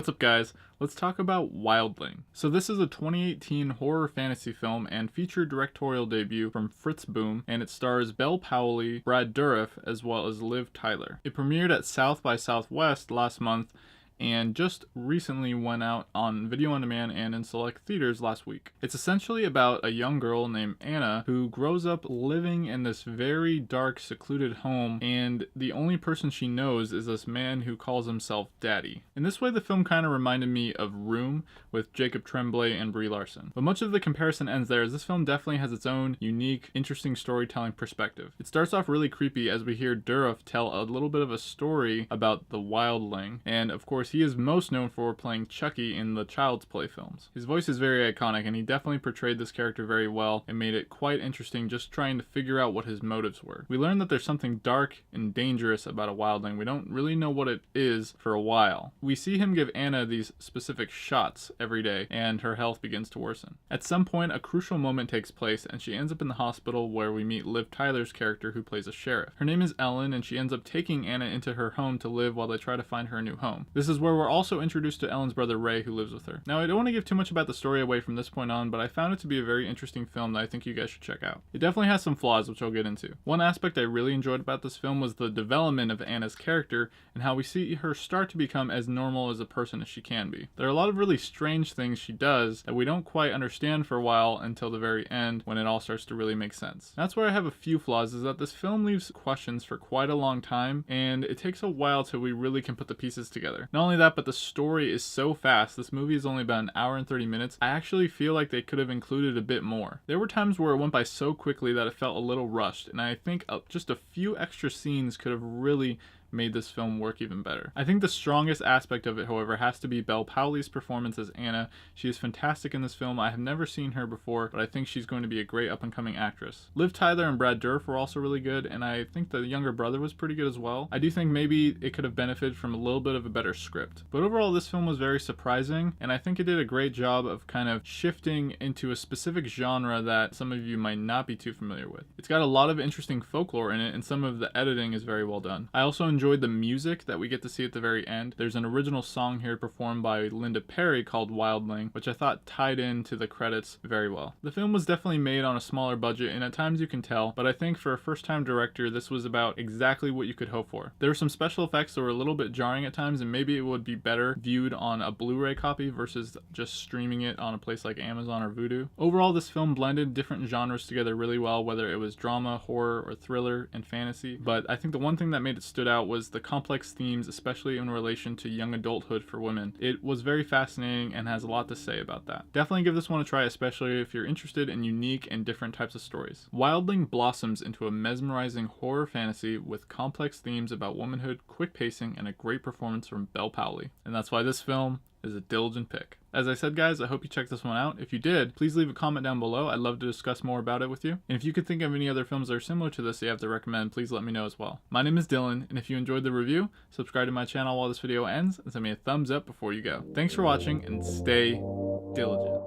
What's up, guys? Let's talk about Wildling. So this is a 2018 horror fantasy film and feature directorial debut from Fritz Böhm, and it stars Bel Powley Brad Dourif as well as Liv Tyler. It premiered at South by Southwest last month and just recently went out on video on demand and in select theaters last week. It's essentially about a young girl named Anna who grows up living in this very dark, secluded home, and the only person she knows is this man who calls himself Daddy. In this way, the film kind of reminded me of Room with Jacob Tremblay and Brie Larson. But much of the comparison ends there, as this film definitely has its own unique, interesting storytelling perspective. It starts off really creepy as we hear Dourif tell a little bit of a story about the Wildling, and of course he is most known for playing Chucky in the Child's Play films. His voice is very iconic, and he definitely portrayed this character very well and made it quite interesting just trying to figure out what his motives were. We learn that there's something dark and dangerous about a Wildling. We don't really know what it is for a while. We see him give Anna these specific shots every day, and her health begins to worsen. At some point, a crucial moment takes place, and she ends up in the hospital where we meet Liv Tyler's character, who plays a sheriff. Her name is Ellen, and she ends up taking Anna into her home to live while they try to find her a new home. This is where we're also introduced to Ellen's brother Ray, who lives with her. Now, I don't want to give too much about the story away from this point on, but I found it to be a very interesting film that I think you guys should check out. It definitely has some flaws, which I'll get into. One aspect I really enjoyed about this film was the development of Anna's character and how we see her start to become as normal as a person as she can be. There are a lot of really strange things she does that we don't quite understand for a while until the very end, when it all starts to really make sense. That's where I have a few flaws, is that this film leaves questions for quite a long time, and it takes a while till we really can put the pieces together. Not only that, but the story is so fast. This movie is only about an hour and 30 minutes. I actually feel like they could have included a bit more. There were times where it went by so quickly that it felt a little rushed, and I think just a few extra scenes could have really made this film work even better. I think the strongest aspect of it, however, has to be Bel Powley's performance as Anna. She is fantastic in this film. I have never seen her before, but I think she's going to be a great up-and-coming actress. Liv Tyler and Brad Dourif were also really good, and I think the younger brother was pretty good as well. I do think maybe it could have benefited from a little bit of a better script. But overall, this film was very surprising, and I think it did a great job of kind of shifting into a specific genre that some of you might not be too familiar with. It's got a lot of interesting folklore in it, and some of the editing is very well done. I also enjoyed the music that we get to see at the very end. There's an original song here performed by Linda Perry called Wildling, which I thought tied into the credits very well. The film was definitely made on a smaller budget, and at times you can tell, but I think for a first-time director, this was about exactly what you could hope for. There were some special effects that were a little bit jarring at times, and maybe it would be better viewed on a Blu-ray copy versus just streaming it on a place like Amazon or Vudu. Overall, this film blended different genres together really well, whether it was drama, horror, or thriller, and fantasy. But I think the one thing that made it stood out was the complex themes, especially in relation to young adulthood for women. It was very fascinating and has a lot to say about that. Definitely give this one a try, especially if you're interested in unique and different types of stories. Wildling blossoms into a mesmerizing horror fantasy with complex themes about womanhood, quick pacing, and a great performance from Bel Powley. And that's why this film is a diligent pick. As I said, guys, I hope you checked this one out. If you did, please leave a comment down below. I'd love to discuss more about it with you. And if you could think of any other films that are similar to this that you have to recommend, please let me know as well. My name is Dylan, and if you enjoyed the review, subscribe to my channel while this video ends, and send me a thumbs up before you go. Thanks for watching, and stay diligent.